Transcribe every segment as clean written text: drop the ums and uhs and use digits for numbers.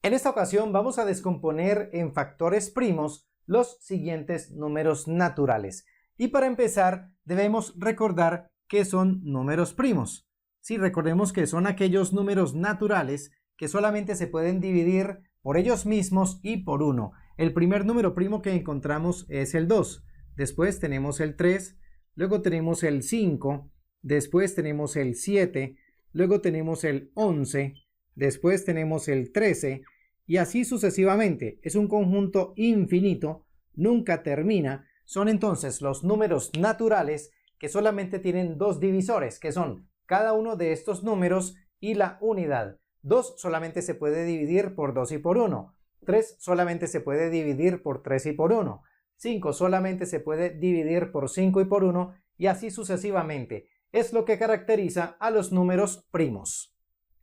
En esta ocasión vamos a descomponer en factores primos los siguientes números naturales. Y para empezar debemos recordar que son números primos. Sí, recordemos que son aquellos números naturales que solamente se pueden dividir por ellos mismos y por 1. El primer número primo que encontramos es el 2. Después tenemos el 3, luego tenemos el 5, después tenemos el 7, luego tenemos el 11, después tenemos el 13 y así sucesivamente. Es un conjunto infinito, nunca termina. Son entonces los números naturales que solamente tienen dos divisores, que son cada uno de estos números y la unidad. 2 solamente se puede dividir por 2 y por 1. 3 solamente se puede dividir por 3 y por 1. 5 solamente se puede dividir por 5 y por 1 y así sucesivamente. Es lo que caracteriza a los números primos.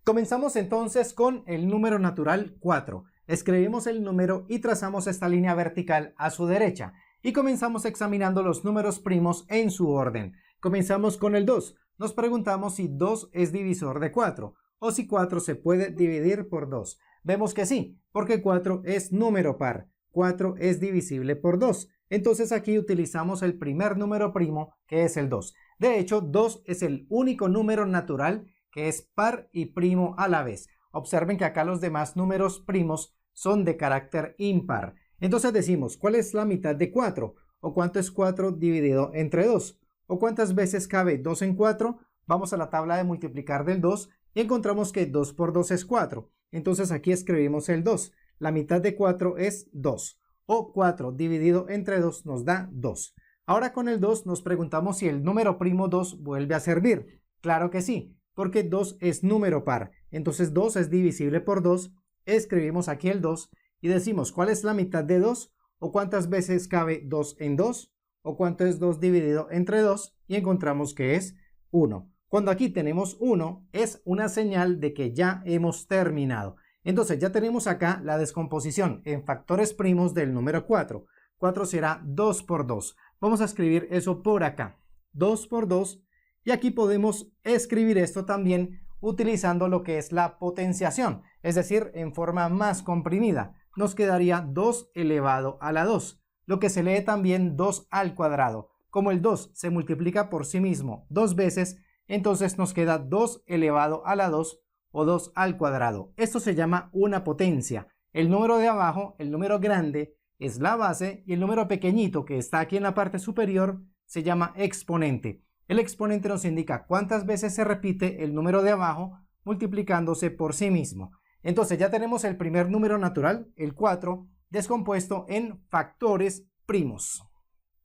Comenzamos entonces con el número natural 4. Escribimos el número y trazamos esta línea vertical a su derecha. Y comenzamos examinando los números primos en su orden. Comenzamos con el 2. Nos preguntamos si 2 es divisor de 4 o si 4 se puede dividir por 2. Vemos que sí, porque 4 es número par. 4 es divisible por 2. Entonces aquí utilizamos el primer número primo, que es el 2. De hecho, 2 es el único número natural que es par y primo a la vez. Observen que acá los demás números primos son de carácter impar. Entonces decimos, ¿cuál es la mitad de 4? ¿O cuánto es 4 dividido entre 2? ¿O cuántas veces cabe 2 en 4? Vamos a la tabla de multiplicar del 2 y encontramos que 2 por 2 es 4. Entonces aquí escribimos el 2. La mitad de 4 es 2. O 4 dividido entre 2 nos da 2. Ahora con el 2 nos preguntamos si el número primo 2 vuelve a servir. Claro que sí, porque 2 es número par. Entonces 2 es divisible por 2. Escribimos aquí el 2 y decimos ¿cuál es la mitad de 2? ¿O cuántas veces cabe 2 en 2? ¿O cuánto es 2 dividido entre 2? Y encontramos que es 1. Cuando aquí tenemos 1 es una señal de que ya hemos terminado. Entonces ya tenemos acá la descomposición en factores primos del número 4. 4 será 2 por 2. Vamos a escribir eso por acá. 2 por 2. Y aquí podemos escribir esto también utilizando lo que es la potenciación. Es decir, en forma más comprimida. Nos quedaría 2 elevado a la 2. Lo que se lee también 2 al cuadrado. Como el 2 se multiplica por sí mismo 2 veces, entonces nos queda 2 elevado a la 2 o 2 al cuadrado. Esto se llama una potencia. El número de abajo, el número grande, es la base y el número pequeñito que está aquí en la parte superior se llama exponente. El exponente nos indica cuántas veces se repite el número de abajo multiplicándose por sí mismo. Entonces ya tenemos el primer número natural, el 4, descompuesto en factores primos.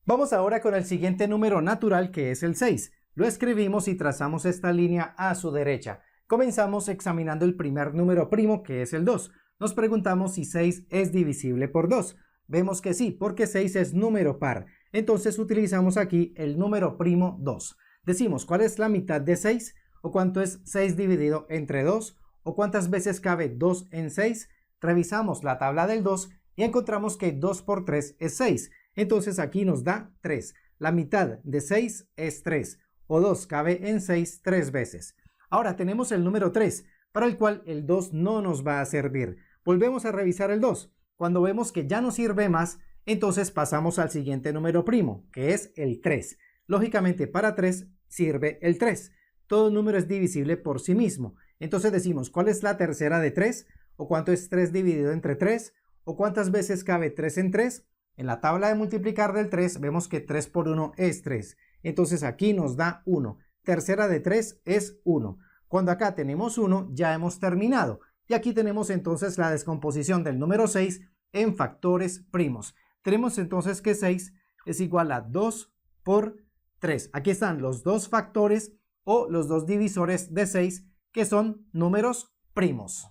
Vamos ahora con el siguiente número natural, que es el 6. Lo escribimos y trazamos esta línea a su derecha. Comenzamos examinando el primer número primo, que es el 2. Nos preguntamos si 6 es divisible por 2. Vemos que sí, porque 6 es número par. Entonces utilizamos aquí el número primo 2. Decimos, ¿cuál es la mitad de 6? ¿O cuánto es 6 dividido entre 2? ¿O cuántas veces cabe 2 en 6? Revisamos la tabla del 2 y encontramos que 2 por 3 es 6. Entonces aquí nos da 3. La mitad de 6 es 3. O 2 cabe en 6 3 veces. Ahora tenemos el número 3, para el cual el 2 no nos va a servir. Volvemos a revisar el 2. Cuando vemos que ya no sirve más, entonces pasamos al siguiente número primo, que es el 3. Lógicamente para 3 sirve el 3. Todo número es divisible por sí mismo. Entonces decimos, ¿cuál es la tercera de 3? ¿O cuánto es 3 dividido entre 3? ¿O cuántas veces cabe 3 en 3? En la tabla de multiplicar del 3 vemos que 3 por 1 es 3. Entonces aquí nos da 1. Tercera de 3 es 1. Cuando acá tenemos 1 ya hemos terminado. Y aquí tenemos entonces la descomposición del número 6 en factores primos. Tenemos entonces que 6 es igual a 2 por 3. Aquí están los dos factores o los dos divisores de 6 que son números primos.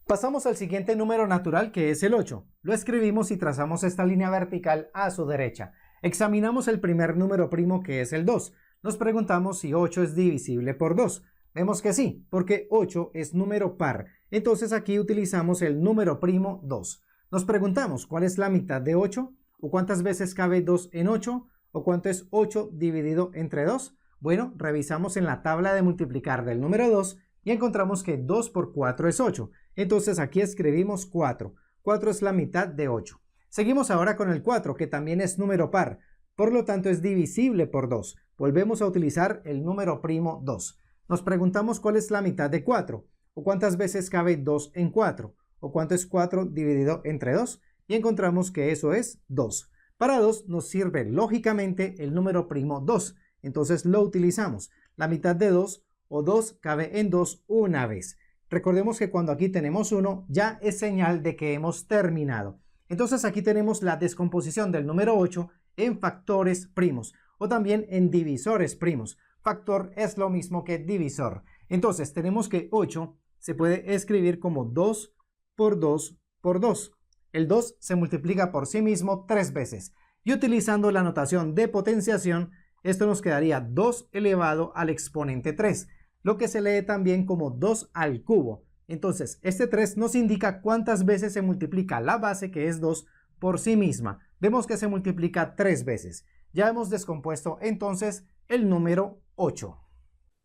Pasamos al siguiente número natural, que es el 8. Lo escribimos y trazamos esta línea vertical a su derecha. Examinamos el primer número primo, que es el 2. Nos preguntamos si 8 es divisible por 2. Vemos que sí, porque 8 es número par. Entonces aquí utilizamos el número primo 2. Nos preguntamos ¿cuál es la mitad de 8? ¿O cuántas veces cabe 2 en 8? ¿O cuánto es 8 dividido entre 2? Bueno, revisamos en la tabla de multiplicar del número 2 y encontramos que 2 por 4 es 8. Entonces aquí escribimos 4. 4 es la mitad de 8. Seguimos ahora con el 4, que también es número par. Por lo tanto, es divisible por 2. Volvemos a utilizar el número primo 2. Nos preguntamos cuál es la mitad de 4, o cuántas veces cabe 2 en 4, o cuánto es 4 dividido entre 2, y encontramos que eso es 2. Para 2 nos sirve lógicamente el número primo 2, entonces lo utilizamos. La mitad de 2 o 2 cabe en 2 una vez. Recordemos que cuando aquí tenemos 1 ya es señal de que hemos terminado. Entonces aquí tenemos la descomposición del número 8 en factores primos o también en divisores primos. Factor es lo mismo que divisor. Entonces tenemos que 8 se puede escribir como 2 por 2 por 2. El 2 se multiplica por sí mismo 3 veces. Y utilizando la notación de potenciación, esto nos quedaría 2 elevado al exponente 3, lo que se lee también como 2 al cubo. Entonces, este 3 nos indica cuántas veces se multiplica la base, que es 2, por sí misma. Vemos que se multiplica 3 veces. Ya hemos descompuesto entonces el número 8.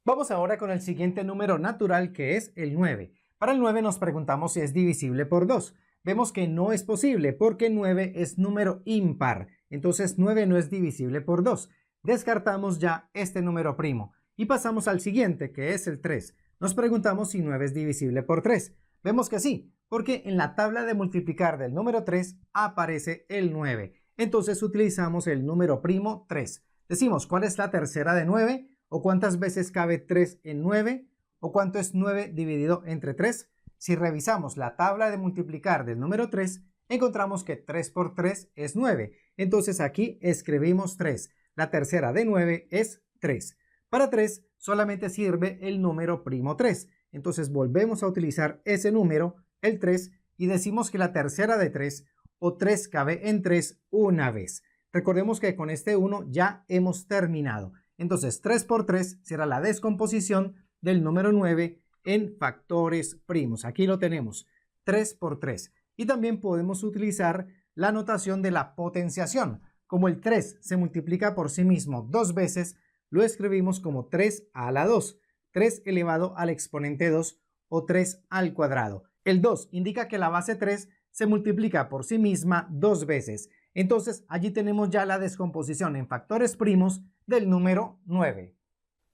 Vamos ahora con el siguiente número natural, que es el 9. Para el 9 nos preguntamos si es divisible por 2. Vemos que no es posible porque 9 es número impar. Entonces 9 no es divisible por 2. Descartamos ya este número primo y pasamos al siguiente, que es el 3. Nos preguntamos si 9 es divisible por 3. Vemos que sí, porque en la tabla de multiplicar del número 3 aparece el 9. Entonces utilizamos el número primo 3. Decimos cuál es la tercera de 9, o cuántas veces cabe 3 en 9, o cuánto es 9 dividido entre 3. Si revisamos la tabla de multiplicar del número 3, encontramos que 3 por 3 es 9. Entonces aquí escribimos 3. La tercera de 9 es 3. Para 3 solamente sirve el número primo 3. Entonces volvemos a utilizar ese número, el 3, y decimos que la tercera de 3 o 3 cabe en 3 una vez. Recordemos que con este 1 ya hemos terminado. Entonces 3 por 3 será la descomposición del número 9 en factores primos. Aquí lo tenemos, 3 por 3. Y también podemos utilizar la notación de la potenciación. Como el 3 se multiplica por sí mismo 2 veces, lo escribimos como 3 a la 2. 3 elevado al exponente 2 o 3 al cuadrado. El 2 indica que la base 3 se multiplica por sí misma 2 veces. Entonces allí tenemos ya la descomposición en factores primos del número 9.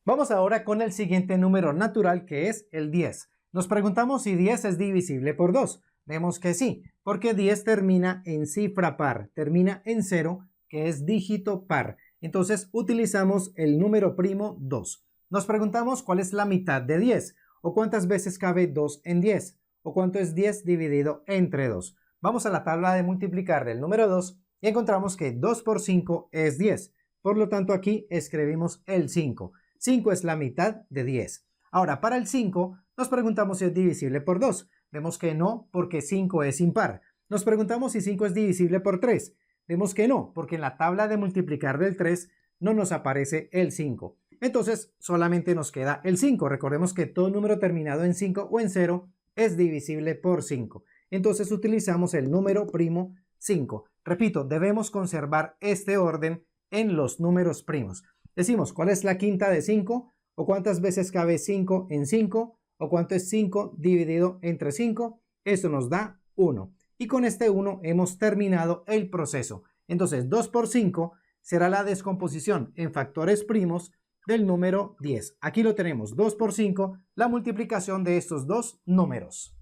Vamos ahora con el siguiente número natural, que es el 10. Nos preguntamos si 10 es divisible por 2. Vemos que sí, porque 10 termina en cifra par, termina en 0, que es dígito par. Entonces utilizamos el número primo 2. Nos preguntamos cuál es la mitad de 10, o cuántas veces cabe 2 en 10, o cuánto es 10 dividido entre 2. Vamos a la tabla de multiplicar del número 2 y encontramos que 2 por 5 es 10. Por lo tanto aquí escribimos el 5. 5 es la mitad de 10. Ahora, para el 5 nos preguntamos si es divisible por 2. Vemos que no, porque 5 es impar. Nos preguntamos si 5 es divisible por 3. Vemos que no, porque en la tabla de multiplicar del 3 no nos aparece el 5. Entonces, solamente nos queda el 5. Recordemos que todo número terminado en 5 o en 0 es divisible por 5. Entonces, utilizamos el número primo 5. Repito, debemos conservar este orden en los números primos. Decimos, ¿cuál es la quinta de 5? ¿O cuántas veces cabe 5 en 5? ¿O cuánto es 5 dividido entre 5? Eso nos da 1. Y con este 1 hemos terminado el proceso. Entonces, 2 por 5 será la descomposición en factores primos del número 10. Aquí lo tenemos, 2 por 5, la multiplicación de estos dos números.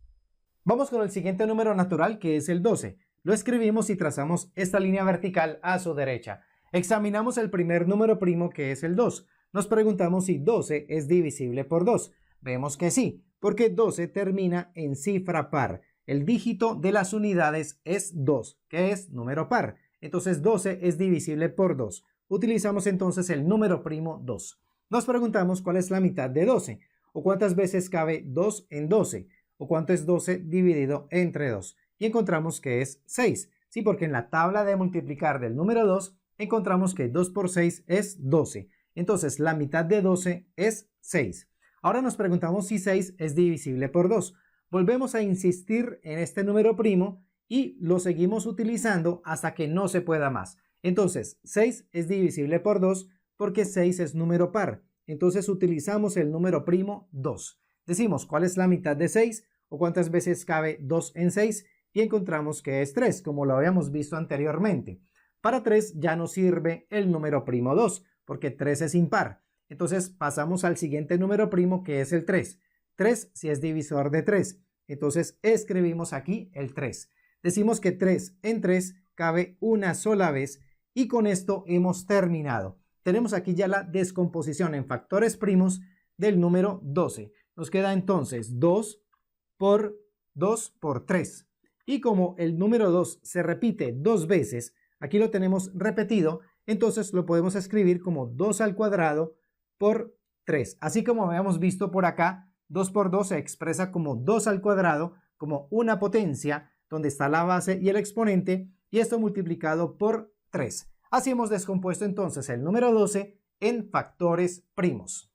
Vamos con el siguiente número natural, que es el 12. Lo escribimos y trazamos esta línea vertical a su derecha. Examinamos el primer número primo, que es el 2. Nos preguntamos si 12 es divisible por 2. Vemos que sí, porque 12 termina en cifra par. El dígito de las unidades es 2, que es número par. Entonces 12 es divisible por 2. Utilizamos entonces el número primo 2. Nos preguntamos cuál es la mitad de 12, o cuántas veces cabe 2 en 12, o cuánto es 12 dividido entre 2. Y encontramos que es 6. Sí, porque en la tabla de multiplicar del número 2 encontramos que 2 por 6 es 12. Entonces, la mitad de 12 es 6. Ahora nos preguntamos si 6 es divisible por 2. Volvemos a insistir en este número primo y lo seguimos utilizando hasta que no se pueda más. Entonces, 6 es divisible por 2 porque 6 es número par. Entonces, utilizamos el número primo 2. Decimos, ¿cuál es la mitad de 6? o cuántas veces cabe 2 en 6 y encontramos que es 3, como lo habíamos visto anteriormente. Para 3 ya nos sirve el número primo 2, porque 3 es impar. Entonces pasamos al siguiente número primo, que es el 3. 3 si es divisor de 3. Entonces escribimos aquí el 3. Decimos que 3 en 3 cabe una sola vez y con esto hemos terminado. Tenemos aquí ya la descomposición en factores primos del número 12. Nos queda entonces 2 por 2 por 3. Y como el número 2 se repite 2 veces, aquí lo tenemos repetido, entonces lo podemos escribir como 2 al cuadrado por 3. Así como habíamos visto por acá, 2 por 2 se expresa como 2 al cuadrado, como una potencia, donde está la base y el exponente, y esto multiplicado por 3. Así hemos descompuesto entonces el número 12 en factores primos.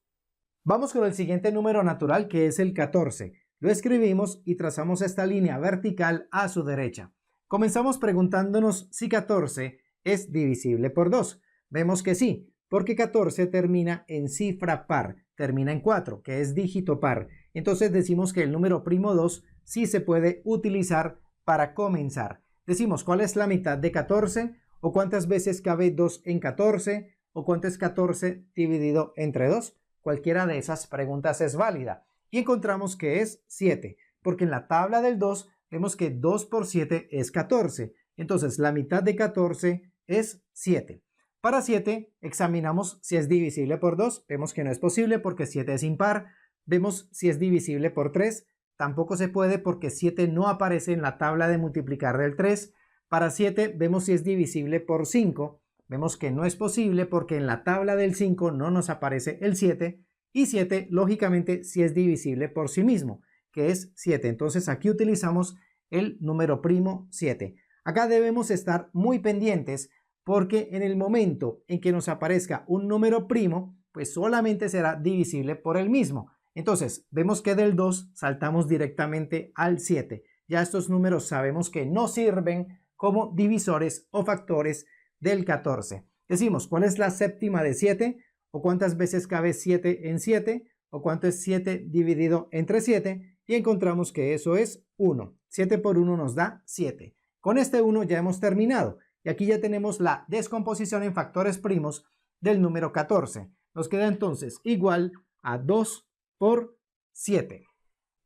Vamos con el siguiente número natural, que es el 14. Lo escribimos y trazamos esta línea vertical a su derecha. Comenzamos preguntándonos si 14 es divisible por 2. Vemos que sí, porque 14 termina en cifra par, termina en 4, que es dígito par. Entonces decimos que el número primo 2 sí se puede utilizar para comenzar. Decimos cuál es la mitad de 14, o cuántas veces cabe 2 en 14, o cuánto es 14 dividido entre 2. Cualquiera de esas preguntas es válida. Y encontramos que es 7, porque en la tabla del 2 vemos que 2 por 7 es 14. Entonces la mitad de 14 es 7. Para 7 examinamos si es divisible por 2. Vemos que no es posible porque 7 es impar. Vemos si es divisible por 3. Tampoco se puede porque 7 no aparece en la tabla de multiplicar del 3. Para 7 vemos si es divisible por 5. Vemos que no es posible porque en la tabla del 5 no nos aparece el 7. Y 7, lógicamente, sí es divisible por sí mismo, que es 7. Entonces aquí utilizamos el número primo 7. Acá debemos estar muy pendientes porque en el momento en que nos aparezca un número primo, pues solamente será divisible por el mismo. Entonces, vemos que del 2 saltamos directamente al 7. Ya estos números sabemos que no sirven como divisores o factores del 14. Decimos, ¿cuál es la séptima de 7? ¿O cuántas veces cabe 7 en 7? ¿O cuánto es 7 dividido entre 7? Y encontramos que eso es 1. 7 por 1 nos da 7. Con este 1 ya hemos terminado. Y aquí ya tenemos la descomposición en factores primos del número 14. Nos queda entonces igual a 2 por 7.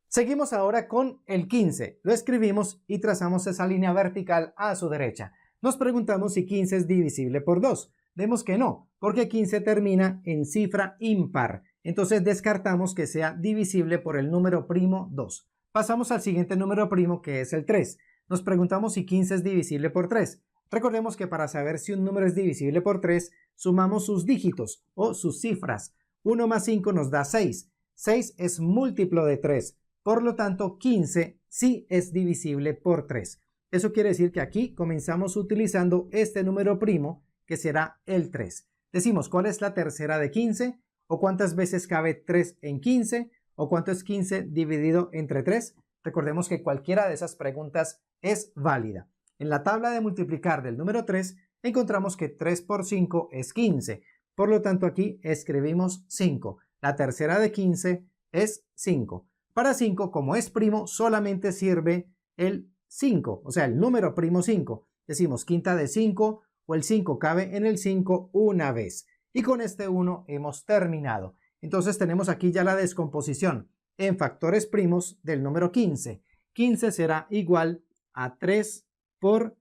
Seguimos ahora con el 15. Lo escribimos y trazamos esa línea vertical a su derecha. Nos preguntamos si 15 es divisible por 2. Vemos que no, porque 15 termina en cifra impar. Entonces descartamos que sea divisible por el número primo 2. Pasamos al siguiente número primo, que es el 3. Nos preguntamos si 15 es divisible por 3. Recordemos que para saber si un número es divisible por 3, sumamos sus dígitos o sus cifras. 1 más 5 nos da 6. 6 es múltiplo de 3. Por lo tanto, 15 sí es divisible por 3. Eso quiere decir que aquí comenzamos utilizando este número primo, que será el 3. Decimos, ¿cuál es la tercera de 15? ¿O cuántas veces cabe 3 en 15? ¿O cuánto es 15 dividido entre 3? Recordemos que cualquiera de esas preguntas es válida. En la tabla de multiplicar del número 3 encontramos que 3 por 5 es 15. Por lo tanto, aquí escribimos 5. La tercera de 15 es 5. Para 5, como es primo, solamente sirve el 5, o sea, el número primo 5. Decimos quinta de 5 o el 5 cabe en el 5 una vez. Y con este 1 hemos terminado. Entonces tenemos aquí ya la descomposición en factores primos del número 15. 15 será igual a 3 por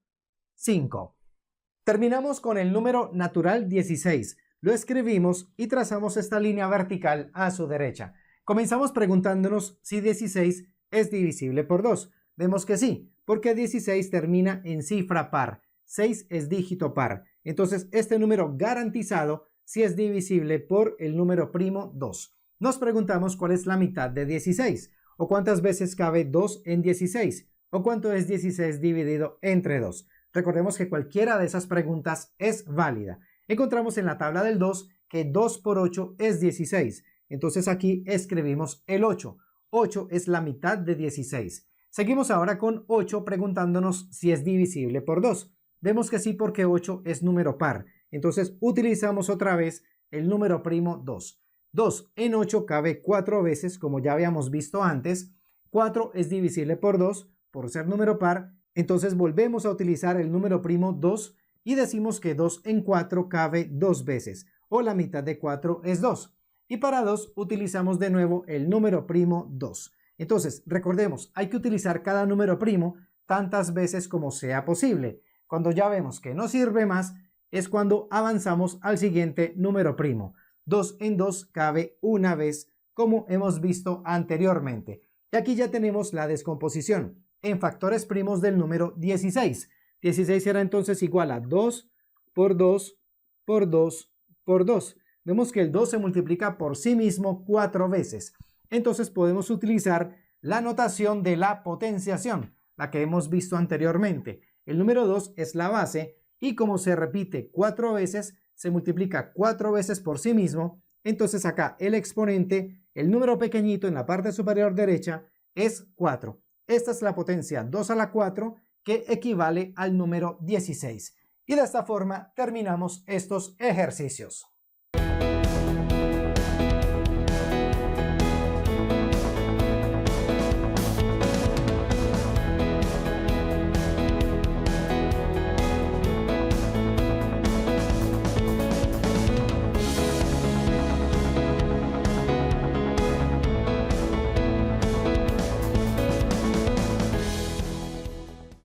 5. Terminamos con el número natural 16. Lo escribimos y trazamos esta línea vertical a su derecha. Comenzamos preguntándonos si 16 es divisible por 2. Vemos que sí, porque 16 termina en cifra par. 6 es dígito par. Entonces este número garantizado sí es divisible por el número primo 2. Nos preguntamos cuál es la mitad de 16, o cuántas veces cabe 2 en 16, o cuánto es 16 dividido entre 2. Recordemos que cualquiera de esas preguntas es válida. Encontramos en la tabla del 2 que 2 por 8 es 16. Entonces aquí escribimos el 8. 8 es la mitad de 16. Seguimos ahora con 8 preguntándonos si es divisible por 2. Vemos que sí porque 8 es número par. Entonces utilizamos otra vez el número primo 2. 2 en 8 cabe 4 veces, como ya habíamos visto antes. 4 es divisible por 2, por ser número par, entonces volvemos a utilizar el número primo 2 y decimos que 2 en 4 cabe 2 veces, o la mitad de 4 es 2. Y para 2 utilizamos de nuevo el número primo 2. Entonces, recordemos, hay que utilizar cada número primo tantas veces como sea posible. Cuando ya vemos que no sirve más, es cuando avanzamos al siguiente número primo. 2 en 2 cabe una vez, como hemos visto anteriormente. Y aquí ya tenemos la descomposición en factores primos del número 16. 16 será entonces igual a 2 por 2 por 2 por 2. Vemos que el 2 se multiplica por sí mismo 4 veces. Entonces podemos utilizar la notación de la potenciación, la que hemos visto anteriormente. El número 2 es la base y como se repite 4 veces, se multiplica 4 veces por sí mismo. Entonces acá el exponente, el número pequeñito en la parte superior derecha, es 4. Esta es la potencia 2 a la 4, que equivale al número 16. Y de esta forma terminamos estos ejercicios.